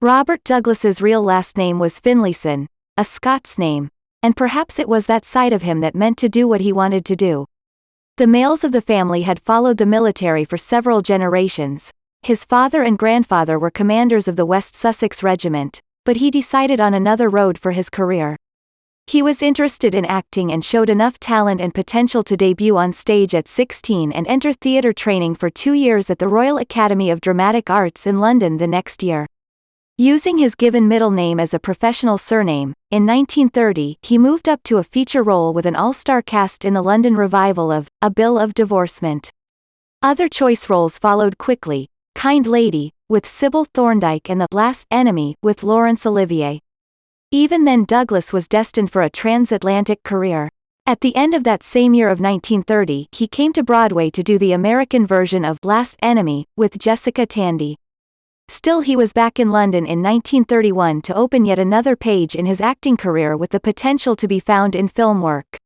Robert Douglas's real last name was Finlayson, a Scots name, and perhaps it was that side of him that meant to do what he wanted to do. The males of the family had followed the military for several generations. His father and grandfather were commanders of the West Sussex Regiment, but he decided on another road for his career. He was interested in acting and showed enough talent and potential to debut on stage at 16 and enter theatre training for 2 years at the Royal Academy of Dramatic Arts in London the next year. Using his given middle name as a professional surname, in 1930 he moved up to a feature role with an all-star cast in the London revival of A Bill of Divorcement. Other choice roles followed quickly: Kind Lady, with Sybil Thorndike, and The Last Enemy, with Laurence Olivier. Even then Douglas was destined for a transatlantic career. At the end of that same year of 1930 he came to Broadway to do the American version of Last Enemy, with Jessica Tandy. Still, he was back in London in 1931 to open yet another page in his acting career with the potential to be found in film work.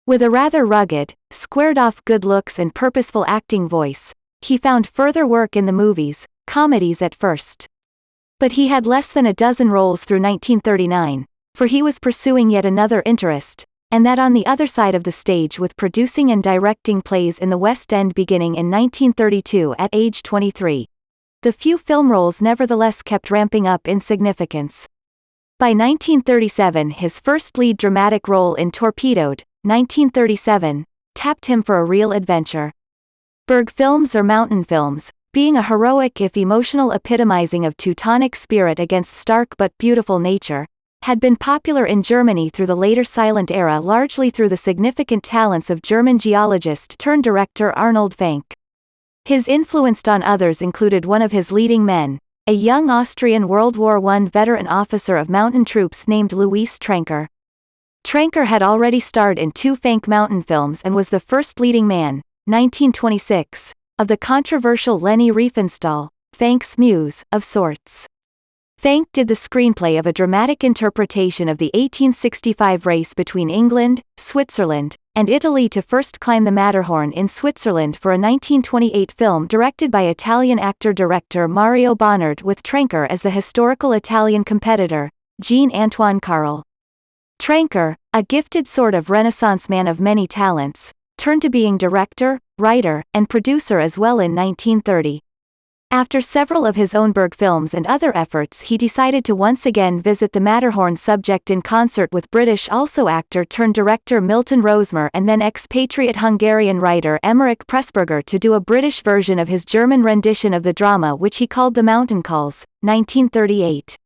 With a rather rugged, squared-off good looks and purposeful acting voice, he found further work in the movies, comedies at first. But he had less than a dozen roles through 1939, for he was pursuing yet another interest, and that on the other side of the stage, with producing and directing plays in the West End beginning in 1932 at age 23. The few film roles nevertheless kept ramping up in significance. By 1937 his first lead dramatic role in Torpedoed, 1937, tapped him for a real adventure. Berg films, or mountain films, being a heroic if emotional epitomizing of Teutonic spirit against stark but beautiful nature, had been popular in Germany through the later silent era, largely through the significant talents of German geologist-turned-director Arnold Fanck. His influence on others included one of his leading men, a young Austrian World War I veteran officer of mountain troops named Louis Trenker. Trenker had already starred in 2 Fanck mountain films and was the first leading man, 1926, of the controversial Leni Riefenstahl, Fanck's muse, of sorts. Fanck did the screenplay of a dramatic interpretation of the 1865 race between England, Switzerland, and Italy to first climb the Matterhorn in Switzerland for a 1928 film directed by Italian actor-director Mario Bonnard, with Trenker as the historical Italian competitor, Jean-Antoine Carl. Trenker, a gifted sort of Renaissance man of many talents, turned to being director, writer, and producer as well in 1930. After several of his own Berg films and other efforts, he decided to once again visit the Matterhorn subject in concert with British also actor-turned-director Milton Rosemer and then expatriate Hungarian writer Emmerich Pressburger to do a British version of his German rendition of the drama, which he called The Mountain Calls, 1938.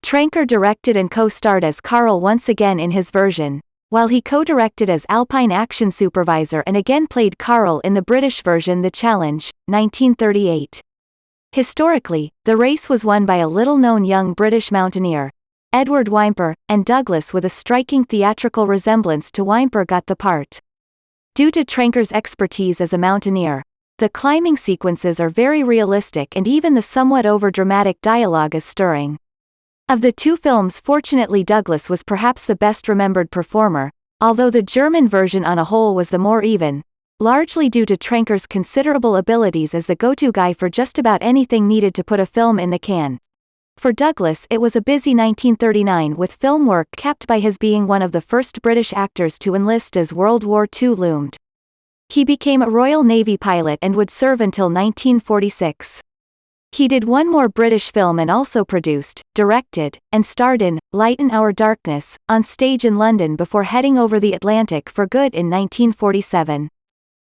Trenker directed and co-starred as Karl once again in his version, while he co-directed as Alpine Action Supervisor and again played Karl in the British version The Challenge, 1938. Historically, the race was won by a little-known young British mountaineer, Edward Whymper, and Douglas, with a striking theatrical resemblance to Whymper, got the part. Due to Trenker's expertise as a mountaineer, the climbing sequences are very realistic and even the somewhat over-dramatic dialogue is stirring. Of the 2 films, fortunately Douglas was perhaps the best remembered performer, although the German version on a whole was the more even, largely due to Trenker's considerable abilities as the go-to guy for just about anything needed to put a film in the can. For Douglas it was a busy 1939, with film work capped by his being one of the first British actors to enlist as World War II loomed. He became a Royal Navy pilot and would serve until 1946. He did one more British film and also produced, directed, and starred in Lighten Our Darkness on stage in London before heading over the Atlantic for good in 1947.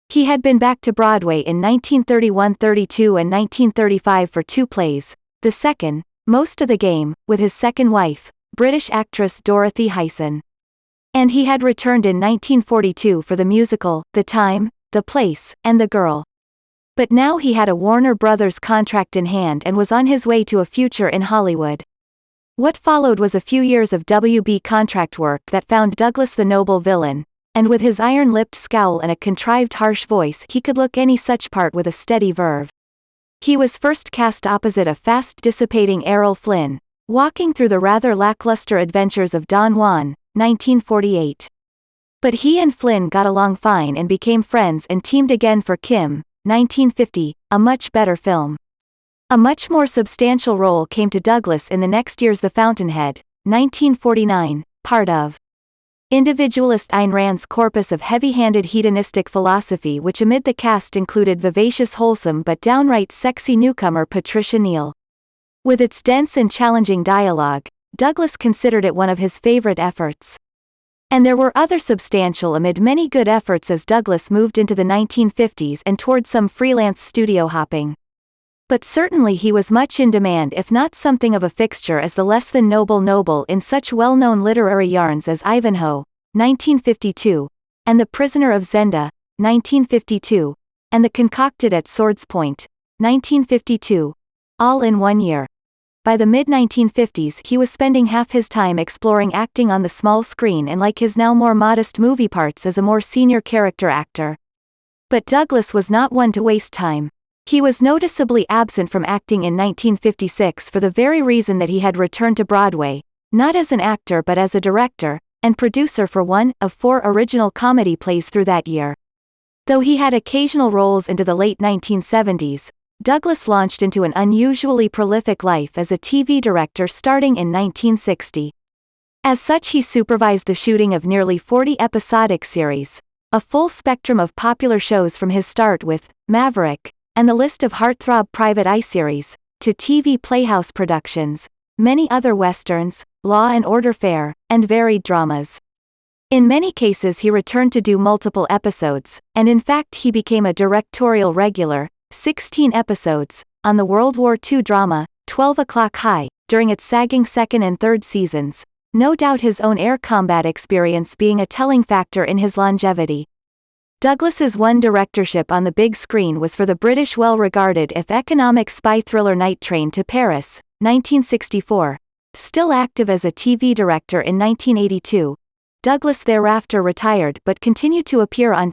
He had been back to Broadway in 1931-32 and 1935 for 2 plays, the second, Most of the Game, with his second wife, British actress Dorothy Hyson. And he had returned in 1942 for the musical, The Time, The Place, and The Girl. But now he had a Warner Brothers contract in hand and was on his way to a future in Hollywood. What followed was a few years of WB contract work that found Douglas the noble villain, and with his iron-lipped scowl and a contrived harsh voice he could look any such part with a steady verve. He was first cast opposite a fast-dissipating Errol Flynn, walking through the rather lackluster adventures of Don Juan, 1948. But he and Flynn got along fine and became friends and teamed again for Kim, 1950, a much better film. A much more substantial role came to Douglas in the next year's The Fountainhead, 1949, part of individualist Ayn Rand's corpus of heavy-handed hedonistic philosophy, which amid the cast included vivacious, wholesome but downright sexy newcomer Patricia Neal. With its dense and challenging dialogue, Douglas considered it one of his favorite efforts. And there were other substantial amid many good efforts as Douglas moved into the 1950s and toward some freelance studio hopping. But certainly he was much in demand, if not something of a fixture, as the less than noble in such well-known literary yarns as Ivanhoe, 1952, and The Prisoner of Zenda, 1952, and The Concocted at Sword's Point, 1952, all in 1 year. By the mid-1950s he was spending half his time exploring acting on the small screen and, like his now more modest movie parts, as a more senior character actor. But Douglas was not one to waste time. He was noticeably absent from acting in 1956 for the very reason that he had returned to Broadway, not as an actor but as a director and producer for one of 4 original comedy plays through that year. Though he had occasional roles into the late 1970s, Douglas launched into an unusually prolific life as a TV director starting in 1960. As such, he supervised the shooting of nearly 40 episodic series, a full spectrum of popular shows from his start with Maverick and the list of heartthrob Private Eye series, to TV playhouse productions, many other westerns, Law and Order fare, and varied dramas. In many cases he returned to do multiple episodes, and in fact he became a directorial regular, 16 episodes, on the World War II drama, 12 O'Clock High, during its sagging second and third seasons, no doubt his own air combat experience being a telling factor in his longevity. Douglas's one directorship on the big screen was for the British well-regarded if economic spy thriller Night Train to Paris, 1964. Still active as a TV director in 1982, Douglas thereafter retired but continued to appear on